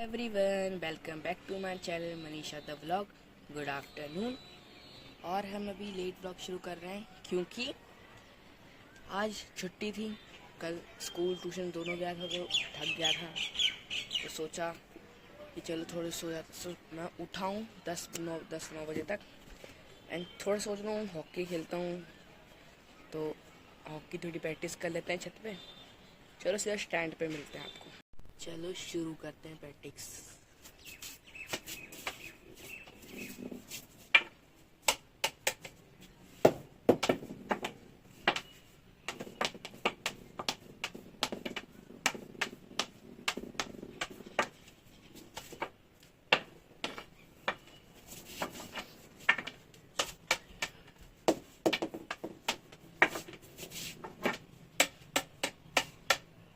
Everyone, welcome back to my channel Manisha the vlog. Good afternoon. और हम अभी late vlog शुरू कर रहे हैं क्योंकि आज छुट्टी थी। कल स्कूल ट्यूशन दोनों गया था तो थक गया था, तो सोचा कि चलो थोड़े सो जाता। मैं उठा हूँ 10-9 बजे तक एंड थोड़ा सोच रहा हूँ हॉकी खेलता हूँ, तो हॉकी थोड़ी प्रैक्टिस कर लेते हैं छत पे। चलो सीधा स्टैंड पे मिलते हैं आपको। चलो शुरू करते हैं प्रैक्टिस।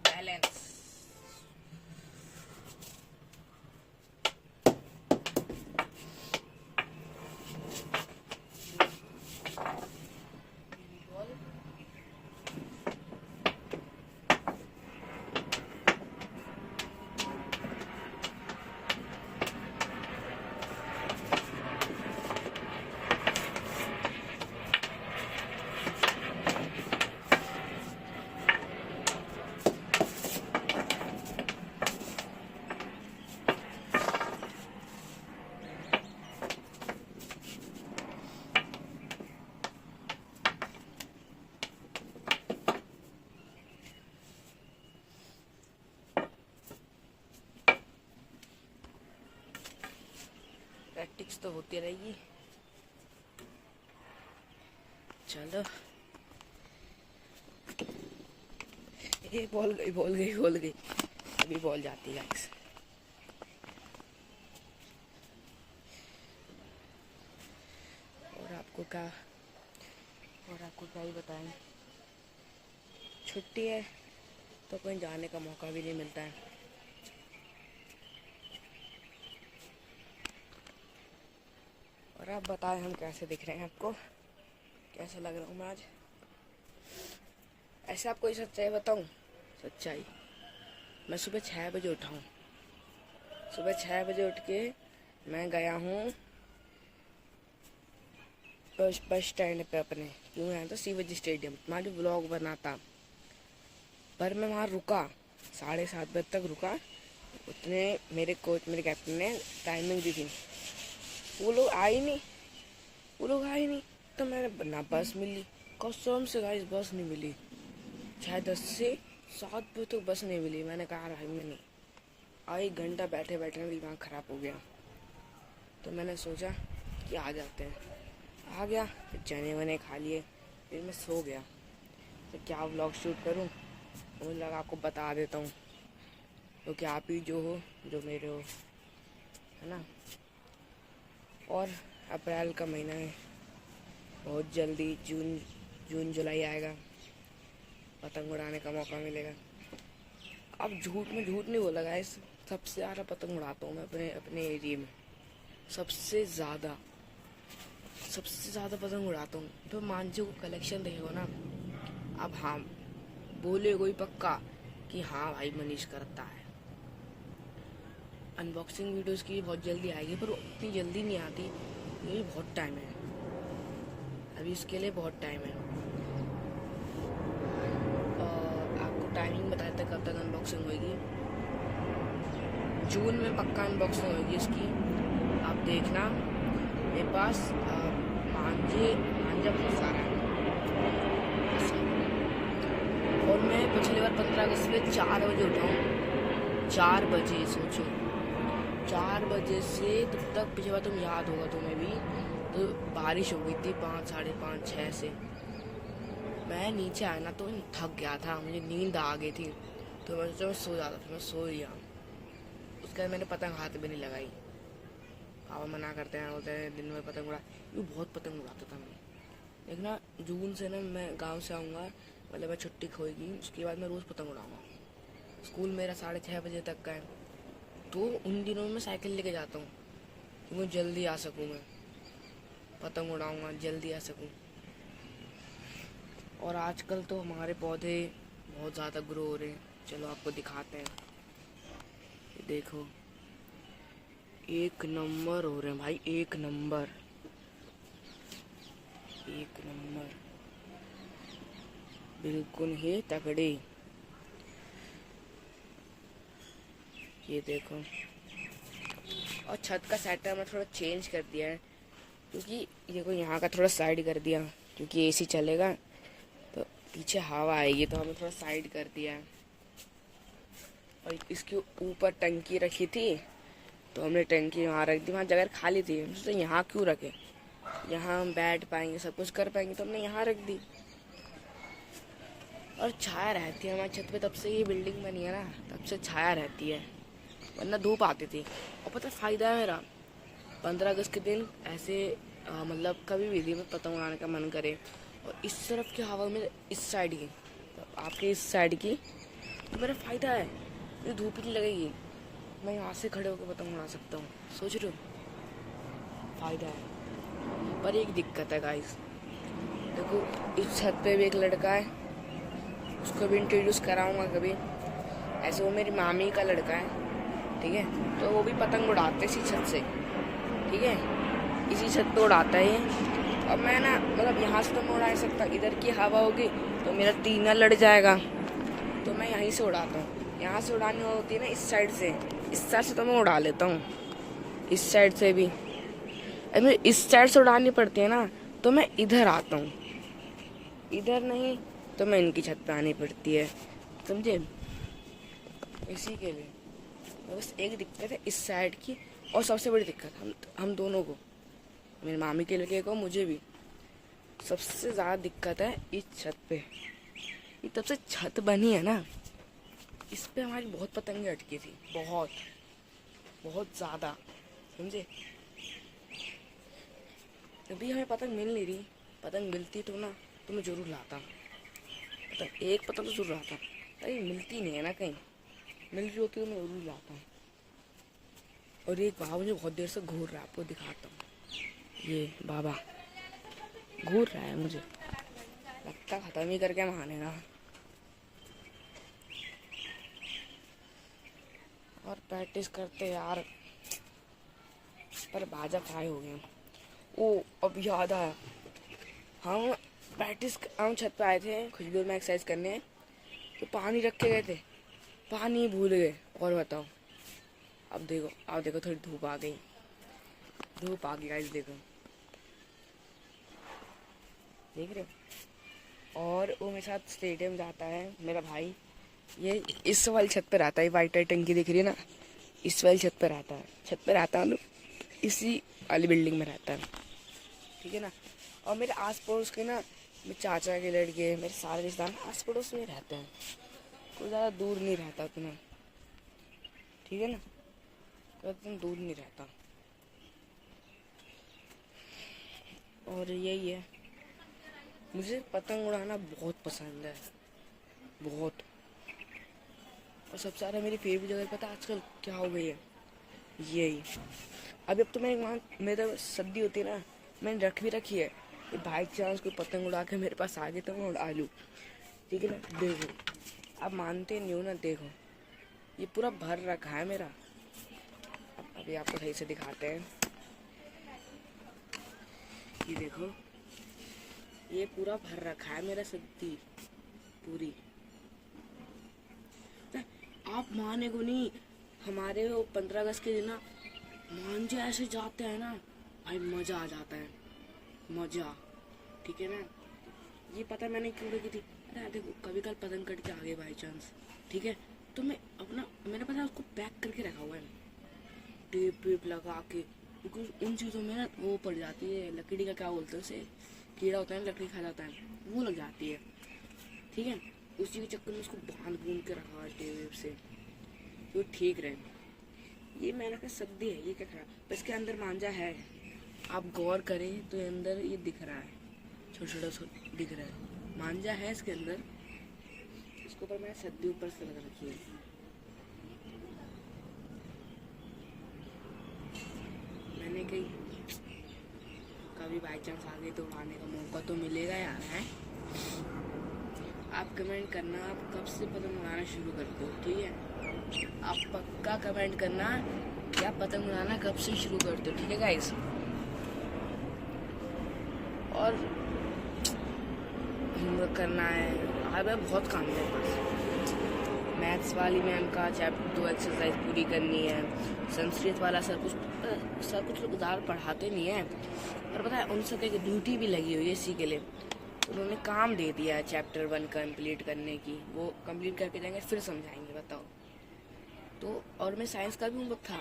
बैलेंस। प्रैक्टिस तो होती रहेगी। चलो, ये बॉल गई। अभी बॉल जाती है गाइस। और आपको क्या ही बताएं, छुट्टी है तो कहीं जाने का मौका भी नहीं मिलता है। और आप बताएं हम कैसे दिख रहे हैं, आपको कैसा लग रहा हूँ मैं आज। ऐसे आपको ये सच्चाई बताऊँ, सच्चाई मैं सुबह 6 बजे उठा हूँ। सुबह 6 बजे उठ के मैं गया हूँ बस स्टैंड पे अपने, क्यों आया था शिवाजी स्टेडियम, तुम्हारी व्लॉग बनाता। पर मैं वहाँ रुका 7:30 बजे तक रुका। उतने मेरे कैप्टन ने टाइमिंग दी थी, वो लोग आए नहीं। तो मैंने ना बस मिली, कसम से गाइस बस नहीं मिली। 10 से 7 बजे तक बस नहीं मिली। मैंने कहा भाई मैं नहीं, और 1 घंटा बैठे बैठे दिमाग खराब हो गया। तो मैंने सोचा कि आ जाते हैं। आ गया, फिर चने वने खा लिए, फिर मैं सो गया। तो क्या व्लॉग शूट करूं, मुझे लगा आपको बता देता हूँ, क्योंकि आप ही जो हो जो मेरे हो, है ना। और अप्रैल का महीना है, बहुत जल्दी जून जुलाई आएगा, पतंग उड़ाने का मौका मिलेगा। अब झूठ नहीं बोला गाइस, सबसे ज़्यादा पतंग उड़ाता हूँ मैं अपने एरिया में। सबसे ज़्यादा पतंग उड़ाता हूँ। तो मांझे को कलेक्शन देखेगा ना, अब हाँ बोले कोई पक्का कि हाँ भाई मनीष करता है। अनबॉक्सिंग वीडियोस की बहुत जल्दी आएगी, पर उतनी जल्दी नहीं आती, ये बहुत टाइम है अभी, इसके लिए बहुत टाइम है। और आपको टाइमिंग बताया था कब तक अनबॉक्सिंग होगी। जून में पक्का अनबॉक्सिंग होगी इसकी, आप देखना। मेरे पास मांझा बहुत सारा है। और मैं पिछली बार 15 अगस्त में 4 बजे उठा हूँ। 4 बजे, सोचो 4 बजे से तब तक पिछली बार, तुम याद होगा तुम्हें भी, तो बारिश हो गई थी 5, 5:30, 6 से। मैं नीचे आया ना तो थक गया था, मुझे नींद आ गई थी, तो मैं सोचा मैं सो जाता था। मैं सो गया। उसके बाद मैंने पतंग हाथ भी नहीं लगाई। पापा मना करते हैं, बोलते हैं दिन में पतंग उड़ा। ये बहुत पतंग उड़ाता था मैं। लेकिन ना जून से ना मैं गांव से आऊँगा, मतलब मैं छुट्टी खोएगी, उसके बाद मैं रोज़ पतंग उड़ाऊँगा। स्कूल मेरा 6:30 बजे तक का है, तो उन दिनों में साइकिल लेके जाता हूँ कि मैं जल्दी आ सकूँ, मैं पतंग उड़ाऊँगा, जल्दी आ सकूँ। और आजकल तो हमारे पौधे बहुत ज़्यादा ग्रो हो रहे हैं। चलो आपको दिखाते हैं, ये देखो एक नंबर हो रहे हैं भाई, एक नंबर, एक नंबर, बिल्कुल ही तगड़े। ये देखो, और छत का सेटअप मैं थोड़ा चेंज कर दिया है, क्योंकि देखो यहाँ का थोड़ा साइड कर दिया, क्योंकि एसी चलेगा तो पीछे हवा आएगी, तो हमें थोड़ा साइड कर दिया है। और इसके ऊपर टंकी रखी थी, तो हमने टंकी वहाँ रख दी, वहाँ जगह खाली थी, तो यहाँ क्यों रखे, यहाँ हम बैठ पाएंगे, सब कुछ कर पाएंगे, तो हमने यहाँ रख दी। और छाया रहती है हमारी छत पे, तब से ये बिल्डिंग बनी है ना, तब से छाया रहती है, वरना धूप आती थी। और पता फ़ायदा है मेरा, 15 अगस्त के दिन ऐसे मतलब कभी भी दिन में पतंग उड़ाने का मन करे, और इस तरफ की हवा में, इस साइड की, तो आपके इस साइड की, तो मेरा फ़ायदा है, मुझे धूप ही नहीं लगेगी, मैं यहाँ से खड़े होकर पतंग उड़ा सकता हूँ। सोच रहे हो, फ़ायदा है। पर एक दिक्कत है गाइस, देखो इस छत पे भी एक लड़का है, उसको भी इंट्रोड्यूस कराऊंगा कभी। ऐसे वो मेरी मामी का लड़का है, ठीक है, तो वो भी पतंग उड़ाते इसी छत से, ठीक है, इसी छत पे उड़ाता है ये। अब मैं ना मतलब यहाँ से तो मैं उड़ा नहीं सकता, इधर की हवा होगी तो मेरा तीना लड़ जाएगा, तो मैं यहीं से उड़ाता हूँ। यहाँ से उड़ानी होती है ना इस साइड से, इस साइड से तो मैं उड़ा लेता हूँ, इस साइड से भी, अगर इस साइड से उड़ानी पड़ती है ना, तो मैं इधर आता हूँ, इधर नहीं तो मैं इनकी छत पे आनी पड़ती है, समझे। इसी के लिए बस एक दिक्कत है इस साइड की, और सबसे बड़ी दिक्कत हम दोनों को, मेरे मामी के लड़के को, मुझे भी सबसे ज़्यादा दिक्कत है इस छत पे। ये तब से छत बनी है ना, इस पे हमारी बहुत पतंगें अटकी थी, बहुत बहुत ज़्यादा, समझे। अभी हमें पतंग मिल नहीं रही, पतंग मिलती तो ना तो मैं ज़रूर लाता, पतंग एक पतंग तो ज़रूर लाता, अरे मिलती नहीं है ना, कहीं मिल रही होती तो मैं ज़रूर लाता। और एक बाबा मुझे बहुत देर से घूर रहा है, आपको दिखाता हूँ, ये बाबा घूर रहा है, मुझे लगता ख़त्म ही करके मानेगा। और प्रैक्टिस करते यार, पर बाजा फ्राई हो गया। ओ अब याद आया, हम प्रैक्टिस, हम छत पे आए थे खुशबू में एक्सरसाइज करने, तो पानी रख के गए थे, पानी भूल गए। और बताओ, अब देखो थोड़ी धूप आ गई, धूप आ गई गाइस, देखो देख रहे हो। और वो मेरे साथ स्टेडियम जाता है मेरा भाई, ये इस वाली छत पे रहता है, वाइट वाइट टंकी दिख रही है ना, इस वाली छत पे रहता है, छत पे रहता है, इसी वाली बिल्डिंग में रहता है, ठीक है ना। और मेरे आस पड़ोस के ना, मेरे चाचा के लड़के, मेरे सारे रिश्तेदार आस पड़ोस में रहते हैं, कोई ज़्यादा दूर नहीं रहता उतना, ठीक है ना, कोई इतना दूर नहीं रहता। और यही है, मुझे पतंग उड़ाना बहुत पसंद है, बहुत। और सबसे ज़्यादा मेरी फेवरेट जगह पता आजकल क्या हो गई है, यही। अब तो मैं वहाँ, मेरा सर्दी होती है ना, मैंने रख भी रखी है, बाई चांस कोई पतंग उड़ा के मेरे पास आ गए तो मैं उड़ा लूँ, ठीक है ना। देखो आप मानते नहीं हो ना, देखो ये पूरा भर रखा है मेरा, अभी आपको सही से दिखाते हैं, ये देखो ये पूरा भर रखा है मेरा सब्जी पूरी। आप माने को नहीं, हमारे वो 15 अगस्त के दिन ना मांझे ऐसे जाते हैं ना भाई, मज़ा आ जाता है, मज़ा, ठीक है ना। ये पता मैंने क्यों रखी थी, अरे देखो कभी कल पतंग कट के आ गए बाई चांस, ठीक है, तो मैं अपना, मैंने पता उसको पैक करके रखा हुआ है, टेप वेप लगा के, क्योंकि उन चीज़ों में ना वो पड़ जाती है, लकड़ी का क्या बोलते हैं उसे, कीड़ा होता है, लकड़ी खा जाता है, वो लग जाती है, ठीक है। उसी के चक्कर में उसको बांध बूंद के रखा है टेप वेप से, तो ठीक रहे। ये मैंने कहा सब्जी है, ये क्या खराब, इसके अंदर मांझा है, आप गौर करें तो अंदर ये दिख रहा है, छोटा छोटा दिख रहा है, मांझा है इसके अंदर, इसके ऊपर मैंने सब्जी ऊपर से लगा रखी है। मैंने कही कभी बाई चांस आ गई तो उड़ाने का मौका तो मिलेगा यार, है। आप कमेंट करना आप कब से पतंग उड़ाना शुरू करते हो, ठीक है, आप पक्का कमेंट करना क्या पतंग उड़ाना कब से शुरू करते हो, ठीक है गाइस। और होमवर्क करना है, आज बहुत काम है बस। मैथ्स वाली मैम का चैप्टर 2 एक्सरसाइज पूरी करनी है। संस्कृत वाला सर कुछ लोग ज़्यादा पढ़ाते नहीं है, और पता है उन सब की ड्यूटी भी लगी हुई है इसी के लिए। उन्होंने काम दे दिया है चैप्टर 1 कंप्लीट करने की, वो कंप्लीट करके जाएंगे फिर समझाएंगे, बताओ। तो और मैं साइंस का भी होमवर्क था,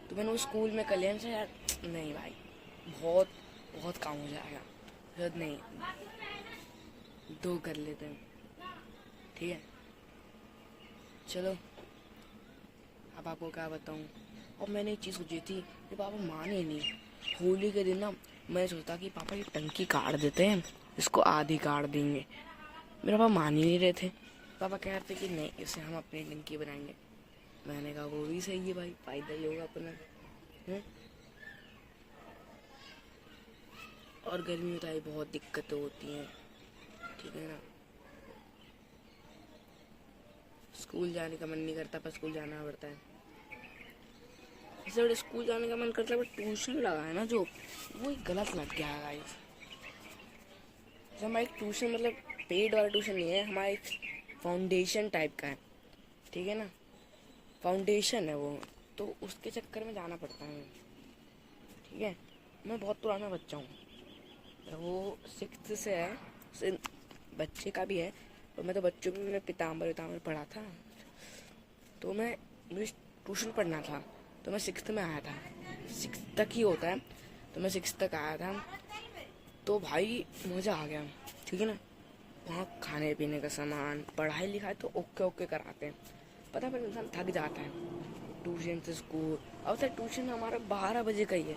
तो मैंने वो स्कूल में कर लिया। यार नहीं भाई, बहुत बहुत काम हो जाएगा, जरूरत नहीं, 2 कर लेते हैं, ठीक है। चलो अब आपको क्या बताऊँ। और मैंने एक चीज़ सोची थी, ये पापा माने नहीं। होली के दिन ना मैं सोचता कि पापा ये टंकी काट देते हैं, इसको आधी काट देंगे। मेरे पापा मान ही नहीं रहे थे। पापा कह रहे थे कि नहीं, इसे हम अपनी टंकी बनाएंगे। मैंने कहा वो भी सही है भाई, फायदा ही होगा अपना। और गर्मी में तो बहुत दिक्कतें होती हैं, ठीक है ना। स्कूल जाने का मन नहीं करता, पर स्कूल जाना पड़ता है। इससे बड़े स्कूल जाने का मन करता है, बट ट्यूशन लगा है ना जो, वो एक गलत लग गया है गाइस। हमारा एक ट्यूशन मतलब पेड वाला ट्यूशन नहीं है, हमारा एक फाउंडेशन टाइप का है, ठीक है ना। फाउंडेशन है वो, तो उसके चक्कर में जाना पड़ता है, ठीक है। मैं बहुत पुराना बच्चा हूँ, वो 6th से है, बच्चे का भी है। और मैं तो बच्चों में मैंने पीताम्बर पढ़ा था, तो मुझे ट्यूशन पढ़ना था, तो मैं 6th में आया था। 6th तक ही होता है, तो मैं 6th तक आया था। तो भाई मज़ा आ गया, ठीक है ना। वहाँ खाने पीने का सामान, पढ़ाई लिखाई तो ओके कराते हैं, पता है, पर इंसान थक जाता है ट्यूशन से स्कूल। अब सर ट्यूशन हमारा 12 बजे का ही है,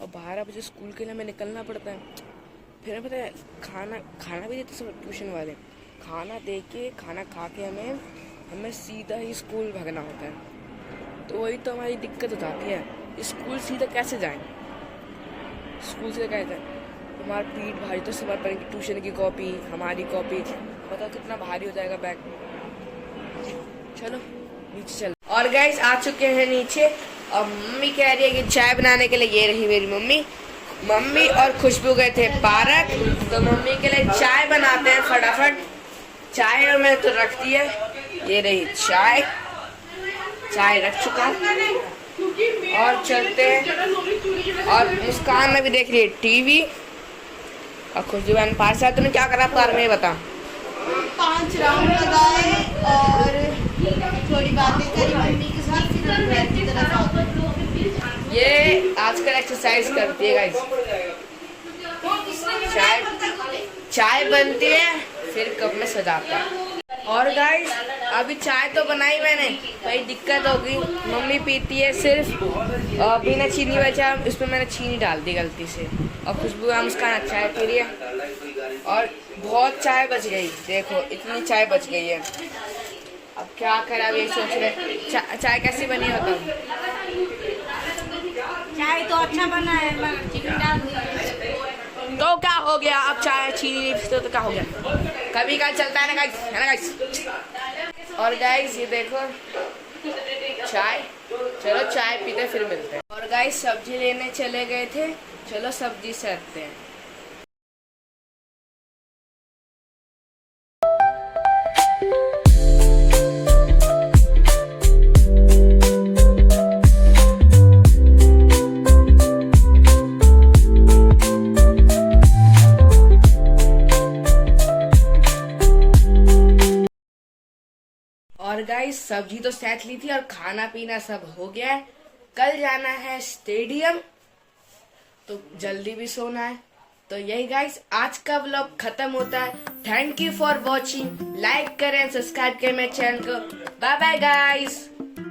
और 12 बजे स्कूल के लिए हमें निकलना पड़ता है। फिर पता है खाना भी देते सब ट्यूशन वाले, खाना दे के, खाना खा के हमें सीधा ही स्कूल भागना होता है। तो वही तो हमारी दिक्कत हो जाती है, स्कूल सीधा कैसे जाएं, स्कूल से कैसे जाएं। हमारा पीठ भारी, तो सब पर ट्यूशन की कॉपी, हमारी कॉपी, पता कितना भारी हो जाएगा बैग। चलो नीचे चल। और गाइस आ चुके हैं नीचे, और मम्मी कह रही है कि चाय बनाने के लिए, ये रही मेरी मम्मी और खुशबू गए थे पार्क, तो मम्मी के लिए चाय बनाते हैं फटाफट। चाय में तो रख दी है, ये रही चाय रख चुका हूँ, और चलते हैं। और मुस्कान ने भी देख रही है टीवी, और खुशबू बहन पार्क से। तूने क्या करा पार्क में, बता। 5 राउंड लगाए और थोड़ी बातें करी मम्मी के साथ, फिर हम घर की तरफ आए। ये आजकल एक्सरसाइज करती है गाइस। चाय बनती है, फिर कप में सजाते हैं। और गाइस अभी चाय तो बनाई मैंने, भाई दिक्कत होगी, मम्मी पीती है सिर्फ बिना चीनी बचा, इसमें मैंने चीनी डाल दी गलती से। और खुशबू मुस्कान चाय पी रही है, और बहुत चाय बच गई, देखो इतनी चाय बच गई है। अब क्या करा, अब ये सोच रहे चाय कैसी बनी हो तुम। चाय तो अच्छा बना है, चीनी डाल दी तो क्या हो गया, अब चाय चीनी नहीं पीते तो क्या हो गया, कभी कल चलता है ना गाइस, है ना गाइस। और गाइस ये देखो चाय, चलो चाय पीते फिर मिलते हैं। और गाइस सब्जी लेने चले गए थे, चलो सब्जी से आते हैं। और गाइस सब्जी तो सेट ली थी, और खाना पीना सब हो गया है। कल जाना है स्टेडियम, तो जल्दी भी सोना है। तो यही गाइस आज का व्लॉग खत्म होता है। Thank you for watching, like करें, सब्सक्राइब करें मेरे चैनल को। Bye bye guys.